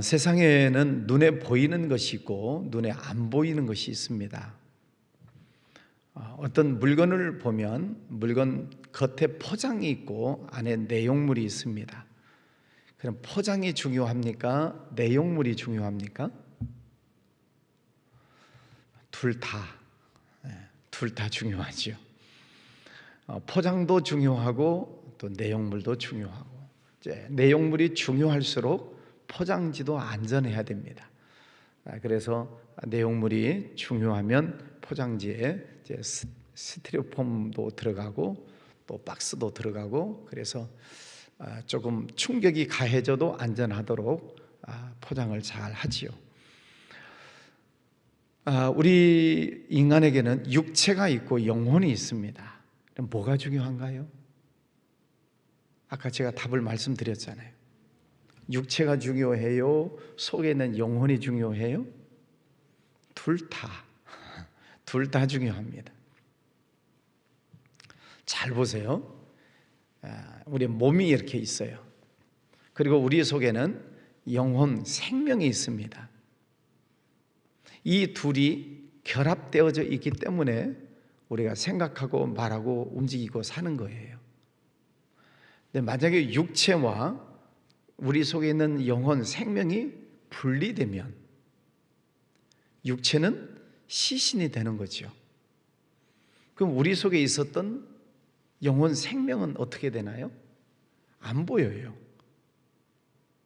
세상에는 눈에 보이는 것이 있고 눈에 안 보이는 것이 있습니다. 어떤 물건을 보면 물건 겉에 포장이 있고 안에 내용물이 있습니다. 그럼 포장이 중요합니까? 내용물이 중요합니까? 둘 다 중요하죠. 포장도 중요하고 또 내용물도 중요하고, 내용물이 중요할수록 포장지도 안전해야 됩니다. 그래서 내용물이 중요하면 포장지에 스티로폼도 들어가고 또 박스도 들어가고, 그래서 조금 충격이 가해져도 안전하도록 포장을 잘 하지요. 우리 인간에게는 육체가 있고 영혼이 있습니다. 그럼 뭐가 중요한가요? 아까 제가 답을 말씀드렸잖아요. 육체가 중요해요? 속에 있는 영혼이 중요해요? 둘 다 중요합니다. 잘 보세요. 우리 몸이 이렇게 있어요. 그리고 우리 속에는 영혼, 생명이 있습니다. 이 둘이 결합되어져 있기 때문에 우리가 생각하고 말하고 움직이고 사는 거예요. 근데 만약에 육체와 우리 속에 있는 영혼, 생명이 분리되면 육체는 시신이 되는 거죠. 그럼 우리 속에 있었던 영혼, 생명은 어떻게 되나요? 안 보여요.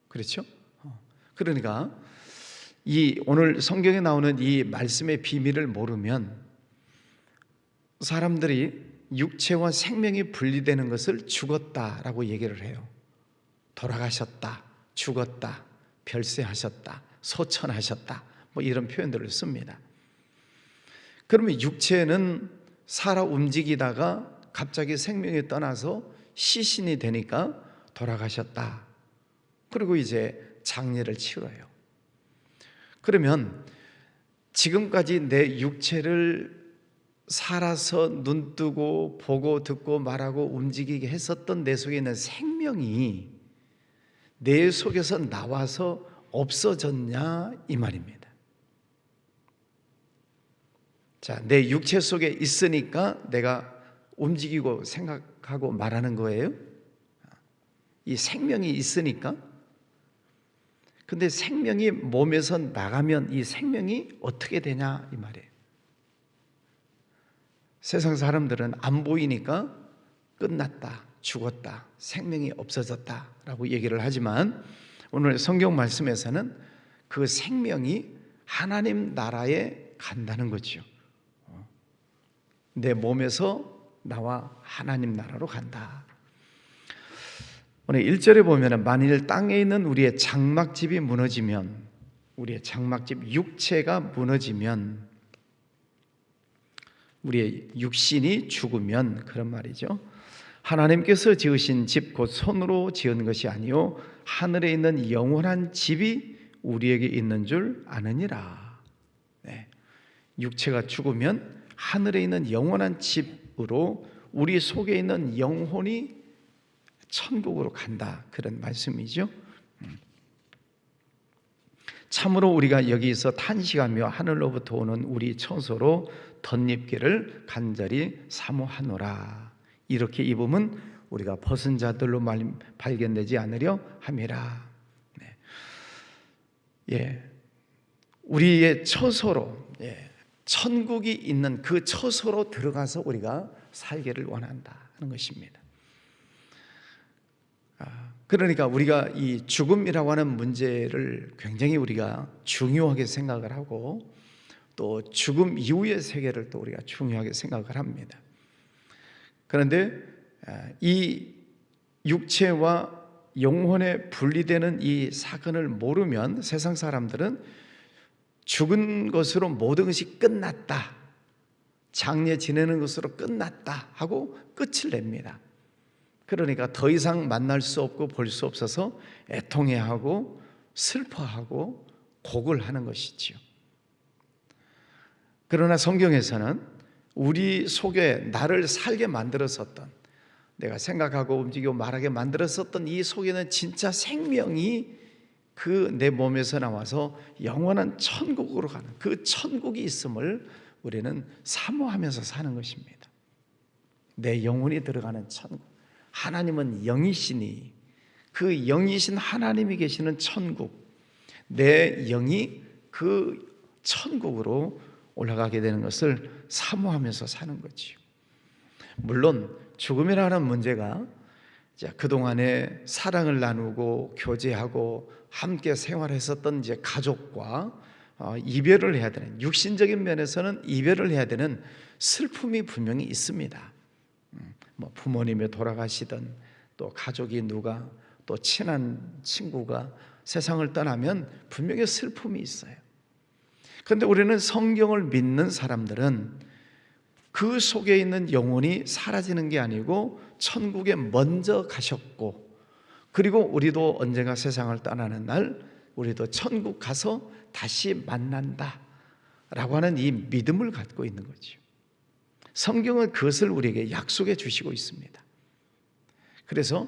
그렇죠? 그러니까 오늘 성경에 나오는 이 말씀의 비밀을 모르면 사람들이 육체와 생명이 분리되는 것을 죽었다라고 얘기를 해요. 돌아가셨다, 죽었다, 별세하셨다, 소천하셨다, 뭐 이런 표현들을 씁니다. 그러면 육체는 살아 움직이다가 갑자기 생명이 떠나서 시신이 되니까 돌아가셨다. 그리고 이제 장례를 치러요. 그러면 지금까지 내 육체를 살아서 눈뜨고 보고 듣고 말하고 움직이게 했었던 내 속에 있는 생명이 내 속에서 나와서 없어졌냐 이 말입니다. 자, 내 육체 속에 있으니까 내가 움직이고 생각하고 말하는 거예요. 이 생명이 있으니까. 근데 생명이 몸에서 나가면 이 생명이 어떻게 되냐 이 말이에요. 세상 사람들은 안 보이니까 끝났다, 죽었다, 생명이 없어졌다 라고 얘기를 하지만 오늘 성경 말씀에서는 그 생명이 하나님 나라에 간다는 거죠. 내 몸에서 나와 하나님 나라로 간다. 오늘 1절에 보면 만일 땅에 있는 우리의 장막집이 무너지면, 우리의 장막집 육체가 무너지면, 우리의 육신이 죽으면, 그런 말이죠. 하나님께서 지으신 집 곧 손으로 지은 것이 아니요 하늘에 있는 영원한 집이 우리에게 있는 줄 아느니라. 육체가 죽으면 하늘에 있는 영원한 집으로 우리 속에 있는 영혼이 천국으로 간다, 그런 말씀이죠. 참으로 우리가 여기서 탄식하며 하늘로부터 오는 우리 처소로 덧입기를 간절히 사모하노라. 이렇게 입으면 우리가 벗은 자들로 발견되지 않으려 함이라. 우리의 처소로, 천국이 있는 그 처소로 들어가서 우리가 살기를 원한다는 것입니다. 그러니까 우리가 이 죽음이라고 하는 문제를 굉장히 우리가 중요하게 생각을 하고 또 죽음 이후의 세계를 또 우리가 중요하게 생각을 합니다. 그런데 이 육체와 영혼에 분리되는 이 사건을 모르면 세상 사람들은 죽은 것으로 모든 것이 끝났다, 장례 지내는 것으로 끝났다 하고 끝을 냅니다. 그러니까 더 이상 만날 수 없고 볼 수 없어서 애통해하고 슬퍼하고 고글하는 것이지요. 그러나 성경에서는 우리 속에 나를 살게 만들었었던, 내가 생각하고 움직이고 말하게 만들었었던 이 속에는 진짜 생명이 그 내 몸에서 나와서 영원한 천국으로 가는 그 천국이 있음을 우리는 사모하면서 사는 것입니다. 내 영혼이 들어가는 천국. 하나님은 영이시니 그 영이신 하나님이 계시는 천국, 내 영이 그 천국으로 올라가게 되는 것을 사모하면서 사는 거지요. 물론 죽음이라는 문제가 그동안에 사랑을 나누고 교제하고 함께 생활했었던 이제 가족과 이별을 해야 되는, 육신적인 면에서는 이별을 해야 되는 슬픔이 분명히 있습니다. 뭐 부모님이 돌아가시든 또 가족이 누가 또 친한 친구가 세상을 떠나면 분명히 슬픔이 있어요. 그런데 우리는 성경을 믿는 사람들은 그 속에 있는 영혼이 사라지는 게 아니고 천국에 먼저 가셨고, 그리고 우리도 언젠가 세상을 떠나는 날 우리도 천국 가서 다시 만난다 라고 하는 이 믿음을 갖고 있는 거죠. 성경은 그것을 우리에게 약속해 주시고 있습니다. 그래서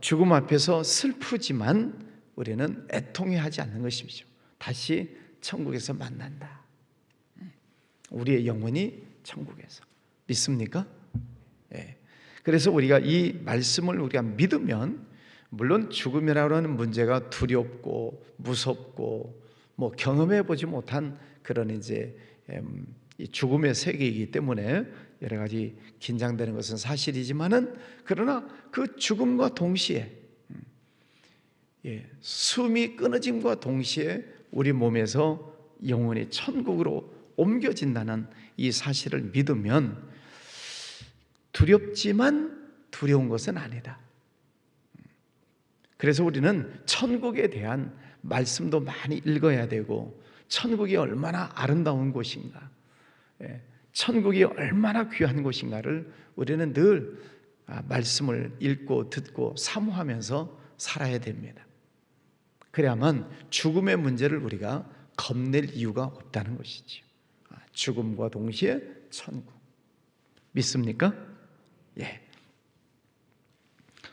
죽음 앞에서 슬프지만 우리는 애통해하지 않는 것이죠. 다시 천국에서 만난다. 우리의 영혼이 천국에서. 믿습니까? 예. 그래서 우리가 이 말씀을 우리가 믿으면, 물론 죽음이라고 하는 문제가 두렵고 무섭고 뭐 경험해 보지 못한 그런 이제 이 죽음의 세계이기 때문에 여러 가지 긴장되는 것은 사실이지만은, 그러나 그 죽음과 동시에 숨이 끊어짐과 동시에 우리 몸에서 영혼이 천국으로 옮겨진다는 이 사실을 믿으면 두렵지만 두려운 것은 아니다. 그래서 우리는 천국에 대한 말씀도 많이 읽어야 되고, 천국이 얼마나 아름다운 곳인가, 천국이 얼마나 귀한 곳인가를 우리는 늘 말씀을 읽고 듣고 사모하면서 살아야 됩니다. 그래야만 죽음의 문제를 우리가 겁낼 이유가 없다는 것이지요. 죽음과 동시에 천국. 믿습니까? 예.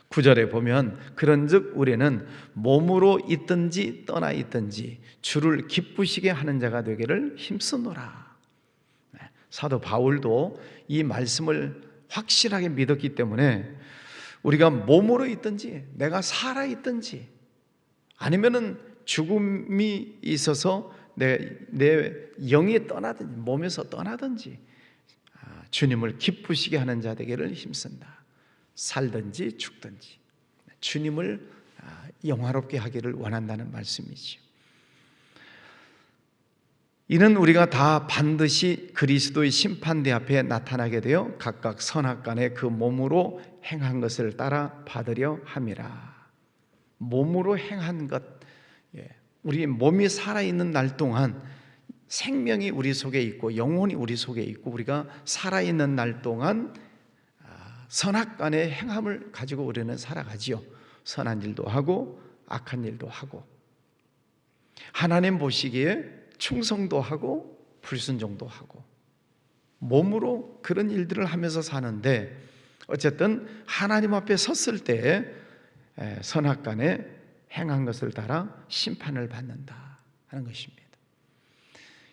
9절에 보면 그런즉 우리는 몸으로 있든지 떠나 있든지 주를 기쁘시게 하는 자가 되기를 힘쓰노라. 사도 바울도 이 말씀을 확실하게 믿었기 때문에 우리가 몸으로 있든지 내가 살아 있든지 아니면은 죽음이 있어서 내 영이 떠나든지 몸에서 떠나든지 주님을 기쁘시게 하는 자 되기를 힘쓴다. 살든지 죽든지 주님을 영화롭게 하기를 원한다는 말씀이지요. 이는 우리가 다 반드시 그리스도의 심판대 앞에 나타나게 되어 각각 선악간에 그 몸으로 행한 것을 따라 받으려 함이라. 몸으로 행한 것, 우리 몸이 살아있는 날 동안 생명이 우리 속에 있고 영혼이 우리 속에 있고 우리가 살아있는 날 동안 선악간의 행함을 가지고 우리는 살아가지요. 선한 일도 하고 악한 일도 하고 하나님 보시기에 충성도 하고 불순종도 하고 몸으로 그런 일들을 하면서 사는데, 어쨌든 하나님 앞에 섰을 때 선악간에 행한 것을 따라 심판을 받는다 하는 것입니다.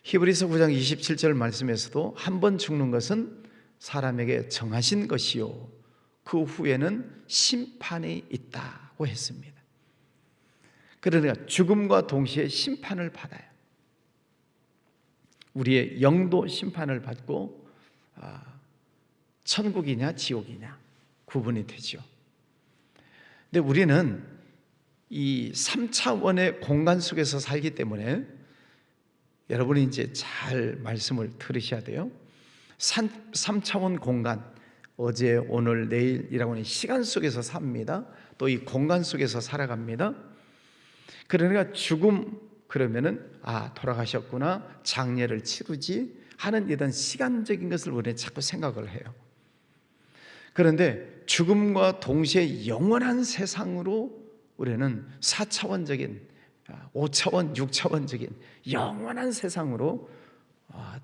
히브리서 9장 27절 말씀에서도 한 번 죽는 것은 사람에게 정하신 것이요 그 후에는 심판이 있다고 했습니다. 그러니까 죽음과 동시에 심판을 받아요. 우리의 영도 심판을 받고 천국이냐 지옥이냐 구분이 되죠. 근데 우리는 이 3차원의 공간 속에서 살기 때문에 여러분이 이제 잘 말씀을 들으셔야 돼요. 3차원 공간, 어제 오늘 내일이라고 하는 시간 속에서 삽니다. 또 이 공간 속에서 살아갑니다. 그러니까 죽음 그러면은 돌아가셨구나, 장례를 치르지 하는 이런 시간적인 것을 우리는 자꾸 생각을 해요. 그런데 죽음과 동시에 영원한 세상으로 우리는 4차원적인 5차원, 6차원적인 영원한 세상으로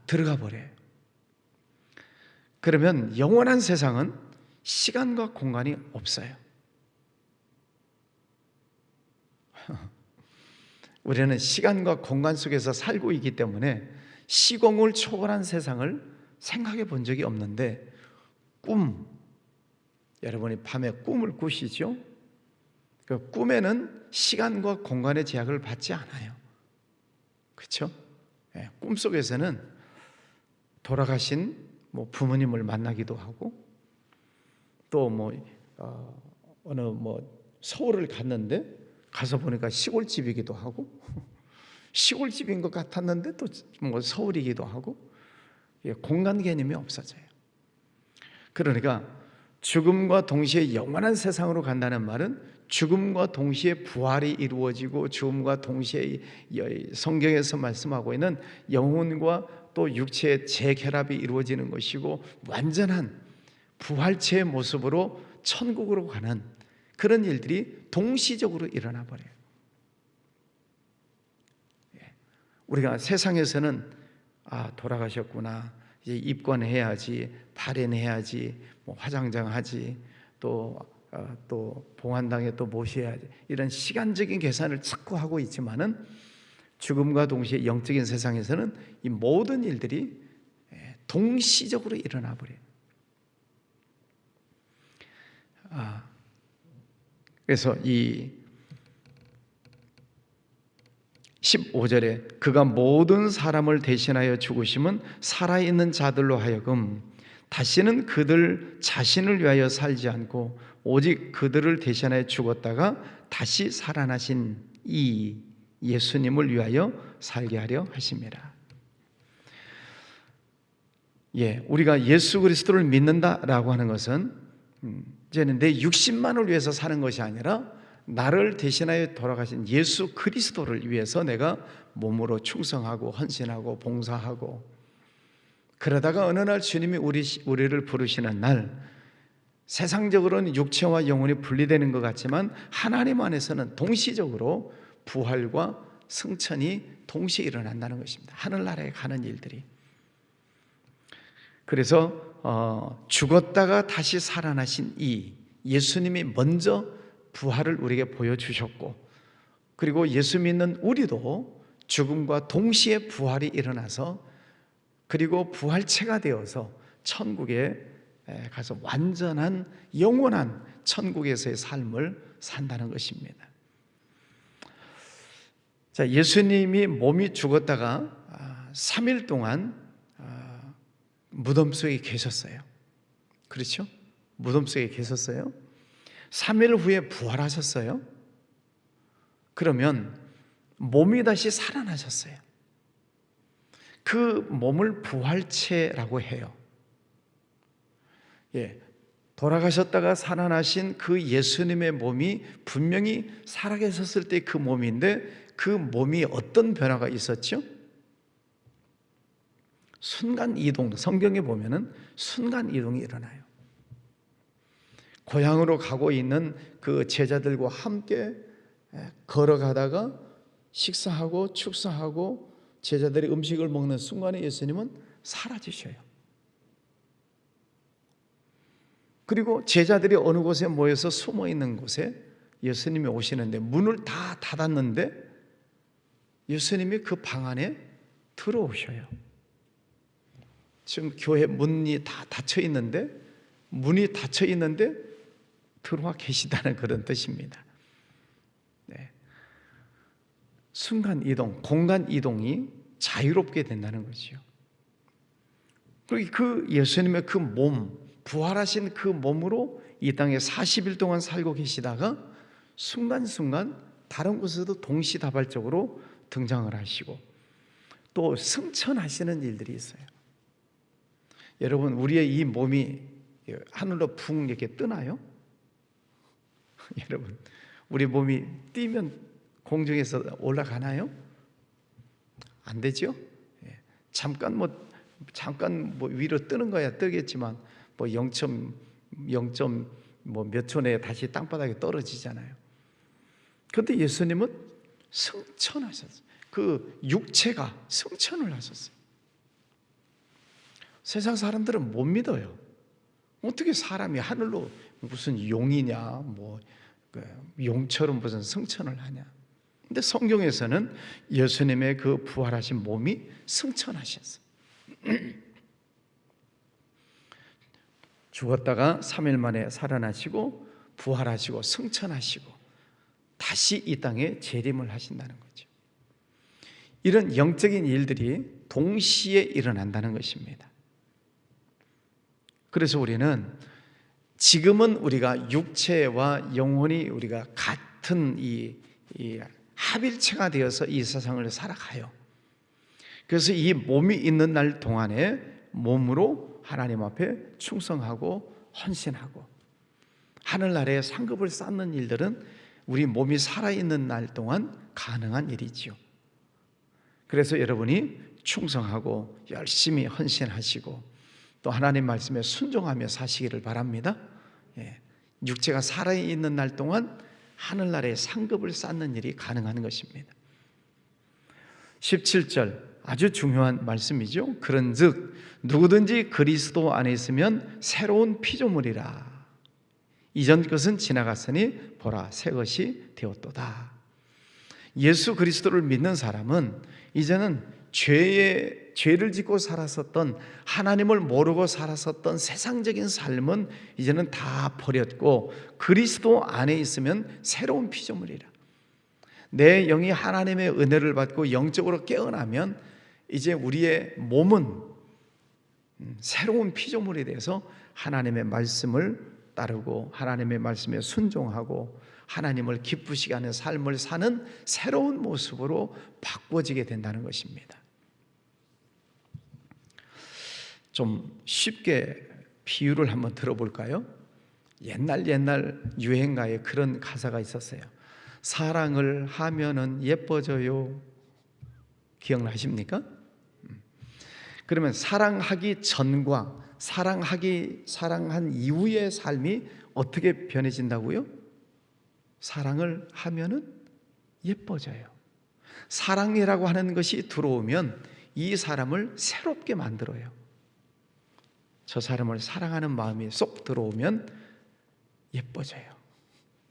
들어가 버려요. 그러면 영원한 세상은 시간과 공간이 없어요. 우리는 시간과 공간 속에서 살고 있기 때문에 시공을 초월한 세상을 생각해 본 적이 없는데, 여러분이 밤에 꿈을 꾸시죠? 그 꿈에는 시간과 공간의 제약을 받지 않아요. 그렇죠? 꿈속에서는 돌아가신 부모님을 만나기도 하고, 또 어느 서울을 갔는데 가서 보니까 시골집이기도 하고, 시골집인 것 같았는데 또 서울이기도 하고, 공간 개념이 없어져요. 그러니까 죽음과 동시에 영원한 세상으로 간다는 말은 죽음과 동시에 부활이 이루어지고, 죽음과 동시에 성경에서 말씀하고 있는 영혼과 또 육체의 재결합이 이루어지는 것이고, 완전한 부활체의 모습으로 천국으로 가는 그런 일들이 동시적으로 일어나 버려요. 우리가 세상에서는 돌아가셨구나, 이제 입관해야지, 발현해야지, 화장장 하지, 또 봉안당에 또 모셔야지, 이런 시간적인 계산을 자꾸 하고 있지만은 죽음과 동시에 영적인 세상에서는 이 모든 일들이 동시적으로 일어나 버려요. 그래서 이 15절에 그가 모든 사람을 대신하여 죽으심은 살아있는 자들로 하여금 다시는 그들 자신을 위하여 살지 않고 오직 그들을 대신하여 죽었다가 다시 살아나신 이 예수님을 위하여 살게 하려 하심이라. 우리가 예수 그리스도를 믿는다라고 하는 것은 이제는 내 육신만을 위해서 사는 것이 아니라 나를 대신하여 돌아가신 예수 그리스도를 위해서 내가 몸으로 충성하고 헌신하고 봉사하고, 그러다가 어느 날 주님이 우리를 부르시는 날, 세상적으로는 육체와 영혼이 분리되는 것 같지만 하나님 안에서는 동시적으로 부활과 승천이 동시에 일어난다는 것입니다. 하늘나라에 가는 일들이. 그래서 죽었다가 다시 살아나신 이 예수님이 먼저 부활을 우리에게 보여주셨고, 그리고 예수 믿는 우리도 죽음과 동시에 부활이 일어나서, 그리고 부활체가 되어서 천국에 가서 완전한 영원한 천국에서의 삶을 산다는 것입니다. 자, 예수님이 몸이 죽었다가 3일 동안 무덤 속에 계셨어요. 그렇죠? 무덤 속에 계셨어요. 3일 후에 부활하셨어요. 그러면 몸이 다시 살아나셨어요. 그 몸을 부활체라고 해요. 돌아가셨다가 살아나신 그 예수님의 몸이 분명히 살아계셨을 때 그 몸인데, 그 몸이 어떤 변화가 있었죠? 순간 이동, 성경에 보면은 순간 이동이 일어나요. 고향으로 가고 있는 그 제자들과 함께 걸어가다가 식사하고 축사하고 제자들이 음식을 먹는 순간에 예수님은 사라지셔요. 그리고 제자들이 어느 곳에 모여서 숨어 있는 곳에 예수님이 오시는데, 문을 다 닫았는데 예수님이 그 방 안에 들어오셔요. 지금 교회 문이 다 닫혀 있는데, 문이 닫혀 있는데 들어와 계시다는 그런 뜻입니다. 순간 이동, 공간 이동이 자유롭게 된다는 거죠. 그리고 그 예수님의 그 몸, 부활하신 그 몸으로 이 땅에 40일 동안 살고 계시다가 순간순간 다른 곳에도 동시다발적으로 등장을 하시고 또 승천하시는 일들이 있어요. 여러분, 우리의 이 몸이 하늘로 붕 이렇게 뜨나요? 여러분, 우리 몸이 뛰면 공중에서 올라가나요? 안 되죠? 잠깐 위로 뜨는 거야 뜨겠지만 0. 몇 초 내에 다시 땅바닥에 떨어지잖아요. 그런데 예수님은 승천하셨어요. 그 육체가 승천을 하셨어요. 세상 사람들은 못 믿어요. 어떻게 사람이 하늘로 무슨 용이냐, 용처럼 무슨 승천을 하냐. 근데 성경에서는 예수님의 그 부활하신 몸이 승천하셨어요. 죽었다가 3일 만에 살아나시고 부활하시고 승천하시고 다시 이 땅에 재림을 하신다는 거죠. 이런 영적인 일들이 동시에 일어난다는 것입니다. 그래서 우리는 지금은 우리가 육체와 영혼이 우리가 같은 이 합일체가 되어서 이 세상을 살아가요. 그래서 이 몸이 있는 날 동안에 몸으로 하나님 앞에 충성하고 헌신하고 하늘나라에 상급을 쌓는 일들은 우리 몸이 살아있는 날 동안 가능한 일이지요. 그래서 여러분이 충성하고 열심히 헌신하시고 또 하나님 말씀에 순종하며 사시기를 바랍니다. 육체가 살아있는 날 동안 하늘나라에 상급을 쌓는 일이 가능한 것입니다. 17절 아주 중요한 말씀이죠. 그런즉 누구든지 그리스도 안에 있으면 새로운 피조물이라. 이전 것은 지나갔으니 보라 새 것이 되었도다. 예수 그리스도를 믿는 사람은 이제는 죄를 짓고 살았었던, 하나님을 모르고 살았었던 세상적인 삶은 이제는 다 버렸고 그리스도 안에 있으면 새로운 피조물이라. 내 영이 하나님의 은혜를 받고 영적으로 깨어나면 이제 우리의 몸은 새로운 피조물이 돼서 하나님의 말씀을 따르고 하나님의 말씀에 순종하고 하나님을 기쁘시게 하는 삶을 사는 새로운 모습으로 바꿔지게 된다는 것입니다. 좀 쉽게 비유를 한번 들어볼까요? 옛날 유행가에 그런 가사가 있었어요. 사랑을 하면은 예뻐져요. 기억나십니까? 그러면 사랑하기 전과 사랑한 이후의 삶이 어떻게 변해진다고요? 사랑을 하면은 예뻐져요. 사랑이라고 하는 것이 들어오면 이 사람을 새롭게 만들어요. 저 사람을 사랑하는 마음이 쏙 들어오면 예뻐져요.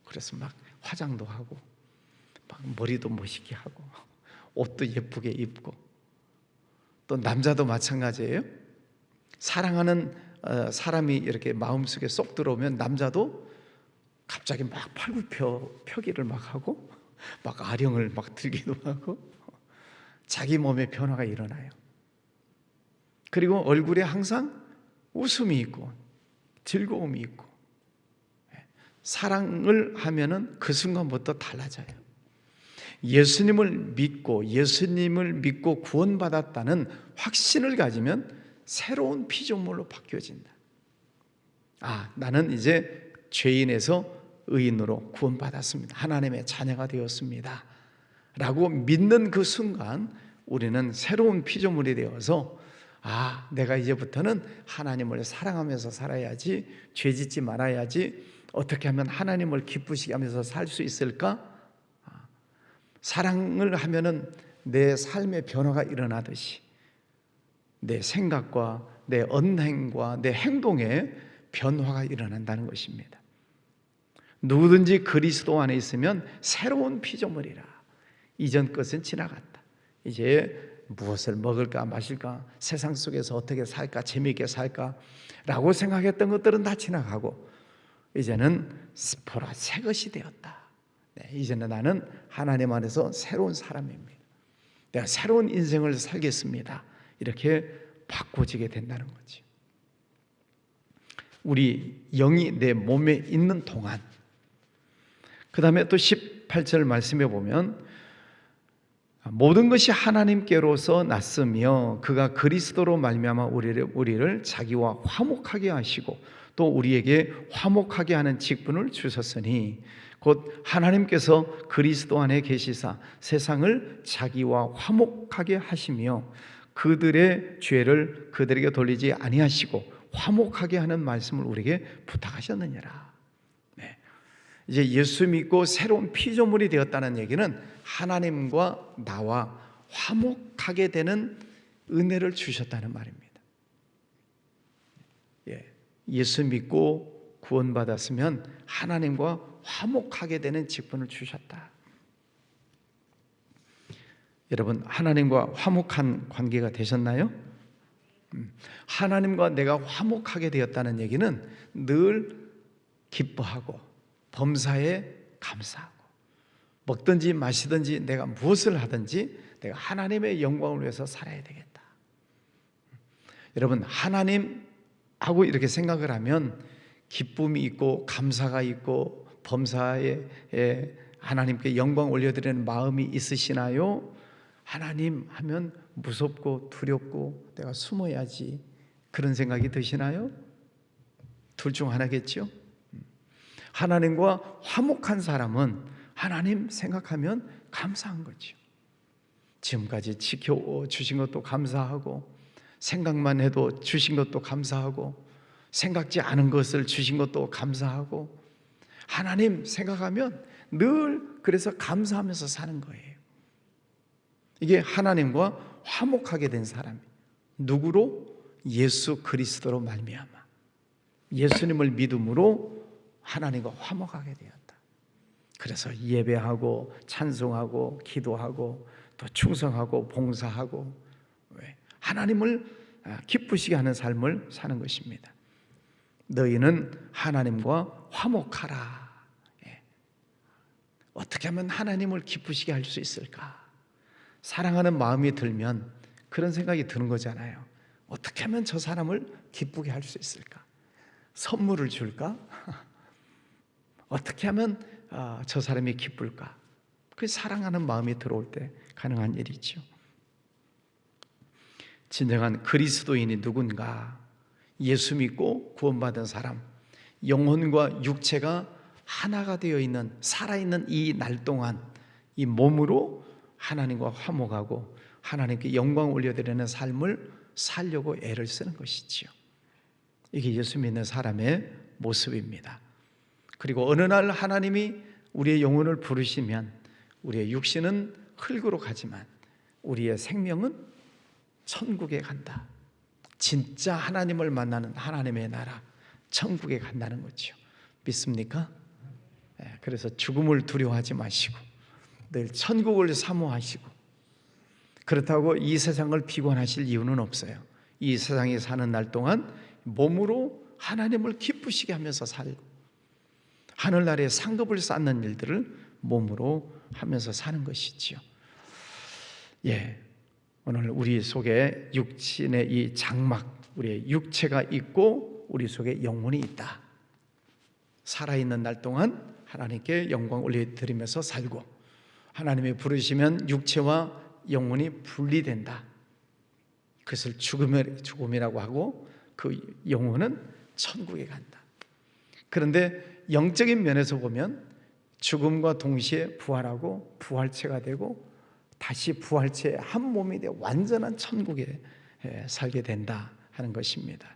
그래서 막 화장도 하고 막 머리도 멋있게 하고 옷도 예쁘게 입고, 또 남자도 마찬가지예요. 사랑하는 사람이 이렇게 마음속에 쏙 들어오면 남자도 갑자기 막 팔굽혀펴기를 막 하고 막 아령을 막 들기도 하고 자기 몸에 변화가 일어나요. 그리고 얼굴에 항상 웃음이 있고 즐거움이 있고, 사랑을 하면은 그 순간부터 달라져요. 예수님을 믿고 구원받았다는 확신을 가지면 새로운 피조물로 바뀌어진다. 아, 나는 이제 죄인에서 의인으로 구원받았습니다. 하나님의 자녀가 되었습니다. 라고 믿는 그 순간 우리는 새로운 피조물이 되어서 아, 내가 이제부터는 하나님을 사랑하면서 살아야지, 죄짓지 말아야지, 어떻게 하면 하나님을 기쁘시게 하면서 살 수 있을까? 사랑을 하면은 내 삶의 변화가 일어나듯이 내 생각과 내 언행과 내 행동에 변화가 일어난다는 것입니다. 누구든지 그리스도 안에 있으면 새로운 피조물이라. 이전 것은 지나갔다. 이제 무엇을 먹을까 마실까, 세상 속에서 어떻게 살까, 재미있게 살까 라고 생각했던 것들은 다 지나가고 이제는 보라 새 것이 되었다. 이제는 나는 하나님 안에서 새로운 사람입니다. 내가 새로운 인생을 살겠습니다. 이렇게 바꿔지게 된다는 거지. 우리 영이 내 몸에 있는 동안, 그 다음에 또 18절 말씀에 보면 모든 것이 하나님께로서 났으며 그가 그리스도로 말미암아 우리를 자기와 화목하게 하시고 또 우리에게 화목하게 하는 직분을 주셨으니 곧 하나님께서 그리스도 안에 계시사 세상을 자기와 화목하게 하시며 그들의 죄를 그들에게 돌리지 아니하시고 화목하게 하는 말씀을 우리에게 부탁하셨느니라. 이제 예수 믿고 새로운 피조물이 되었다는 얘기는 하나님과 나와 화목하게 되는 은혜를 주셨다는 말입니다. 예수 믿고 구원받았으면 하나님과 화목하게 되는 직분을 주셨다. 여러분, 하나님과 화목한 관계가 되셨나요? 하나님과 내가 화목하게 되었다는 얘기는 늘 기뻐하고 범사에 감사하고 먹든지 마시든지 내가 무엇을 하든지 내가 하나님의 영광을 위해서 살아야 되겠다. 여러분, 하나님하고 이렇게 생각을 하면 기쁨이 있고 감사가 있고 범사에 하나님께 영광 올려드리는 마음이 있으시나요? 하나님 하면 무섭고 두렵고 내가 숨어야지, 그런 생각이 드시나요? 둘 중 하나겠죠? 하나님과 화목한 사람은 하나님 생각하면 감사한 거죠. 지금까지 지켜주신 것도 감사하고, 생각만 해도 주신 것도 감사하고, 생각지 않은 것을 주신 것도 감사하고, 하나님 생각하면 늘 그래서 감사하면서 사는 거예요. 이게 하나님과 화목하게 된 사람이 누구로? 예수 그리스도로 말미암아 예수님을 믿음으로 하나님과 화목하게 되었다. 그래서 예배하고 찬송하고 기도하고 또 충성하고 봉사하고 하나님을 기쁘시게 하는 삶을 사는 것입니다. 너희는 하나님과 화목하라. 어떻게 하면 하나님을 기쁘시게 할 수 있을까? 사랑하는 마음이 들면 그런 생각이 드는 거잖아요. 어떻게 하면 저 사람을 기쁘게 할 수 있을까? 선물을 줄까? 어떻게 하면 저 사람이 기쁠까? 그 사랑하는 마음이 들어올 때 가능한 일이죠. 진정한 그리스도인이 누군가? 예수 믿고 구원받은 사람, 영혼과 육체가 하나가 되어 있는, 살아있는 이 날 동안 이 몸으로 하나님과 화목하고 하나님께 영광 올려드리는 삶을 살려고 애를 쓰는 것이지요. 이게 예수 믿는 사람의 모습입니다. 그리고 어느 날 하나님이 우리의 영혼을 부르시면 우리의 육신은 흙으로 가지만 우리의 생명은 천국에 간다. 진짜 하나님을 만나는 하나님의 나라, 천국에 간다는 거죠. 믿습니까? 그래서 죽음을 두려워하지 마시고 늘 천국을 사모하시고, 그렇다고 이 세상을 비관하실 이유는 없어요. 이 세상에 사는 날 동안 몸으로 하나님을 기쁘시게 하면서 살고 하늘나라에 상급을 쌓는 일들을 몸으로 하면서 사는 것이지요. 오늘 우리 속에 육신의 이 장막, 우리의 육체가 있고 우리 속에 영혼이 있다. 살아있는 날 동안 하나님께 영광 올려드리면서 살고, 하나님이 부르시면 육체와 영혼이 분리된다. 그것을 죽음이라고 하고 그 영혼은 천국에 간다. 그런데 영적인 면에서 보면 죽음과 동시에 부활하고 부활체가 되고 다시 부활체의 한 몸이 되어 완전한 천국에 살게 된다 하는 것입니다.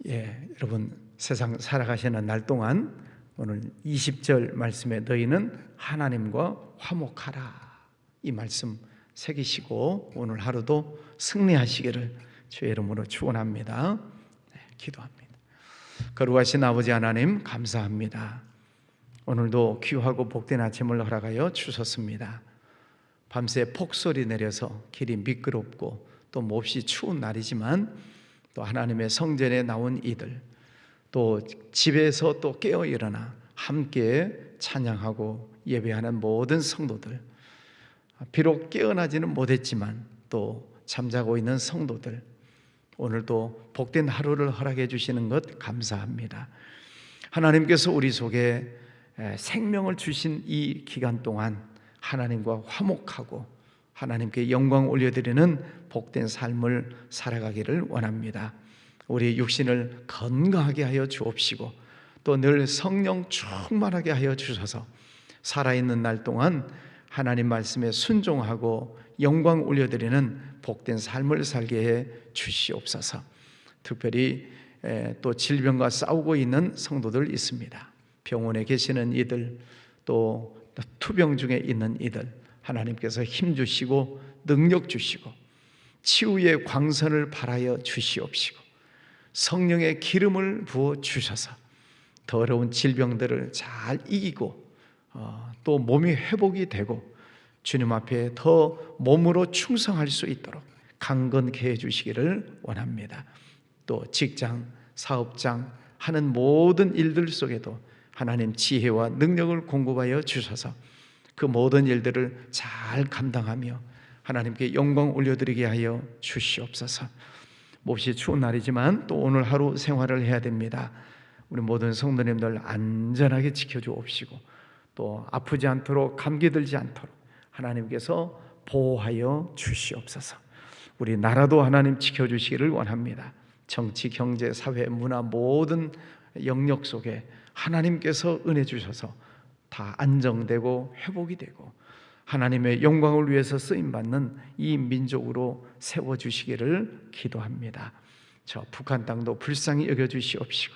여러분, 세상 살아가시는 날 동안 오늘 20절 말씀에 너희는 하나님과 화목하라, 이 말씀 새기시고 오늘 하루도 승리하시기를 주의 이름으로 축원합니다. 기도합니다. 거룩하신 아버지 하나님, 감사합니다. 오늘도 귀하고 복된 아침을 허락하여 주셨습니다. 밤새 폭설이 내려서 길이 미끄럽고 또 몹시 추운 날이지만 또 하나님의 성전에 나온 이들, 또 집에서 또 깨어 일어나 함께 찬양하고 예배하는 모든 성도들, 비록 깨어나지는 못했지만 또 잠자고 있는 성도들, 오늘도 복된 하루를 허락해 주시는 것 감사합니다. 하나님께서 우리 속에 생명을 주신 이 기간 동안 하나님과 화목하고 하나님께 영광 올려드리는 복된 삶을 살아가기를 원합니다. 우리 육신을 건강하게 하여 주옵시고 또 늘 성령 충만하게 하여 주셔서 살아있는 날 동안 하나님 말씀에 순종하고 영광 올려드리는 복된 삶을 살게 해 주시옵소서. 특별히 또 질병과 싸우고 있는 성도들 있습니다. 병원에 계시는 이들, 또 투병 중에 있는 이들, 하나님께서 힘 주시고 능력 주시고 치유의 광선을 발하여 주시옵시고 성령의 기름을 부어 주셔서 더러운 질병들을 잘 이기고 또 몸이 회복이 되고 주님 앞에 더 몸으로 충성할 수 있도록 강건케 해주시기를 원합니다. 또 직장, 사업장 하는 모든 일들 속에도 하나님 지혜와 능력을 공급하여 주셔서 그 모든 일들을 잘 감당하며 하나님께 영광 올려드리게 하여 주시옵소서. 몹시 추운 날이지만 또 오늘 하루 생활을 해야 됩니다. 우리 모든 성도님들 안전하게 지켜주옵시고 또 아프지 않도록 감기 들지 않도록 하나님께서 보호하여 주시옵소서. 우리 나라도 하나님 지켜주시기를 원합니다. 정치, 경제, 사회, 문화 모든 영역 속에 하나님께서 은혜 주셔서 다 안정되고 회복이 되고 하나님의 영광을 위해서 쓰임받는 이 민족으로 세워주시기를 기도합니다. 저 북한 땅도 불쌍히 여겨주시옵시고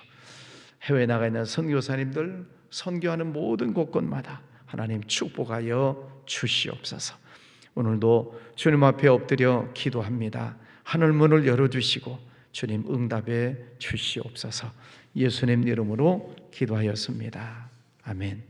해외에 나가 있는 선교사님들 선교하는 모든 곳곳마다 하나님 축복하여 주시옵소서. 오늘도 주님 앞에 엎드려 기도합니다. 하늘 문을 열어주시고 주님 응답해 주시옵소서. 예수님 이름으로 기도하였습니다. 아멘.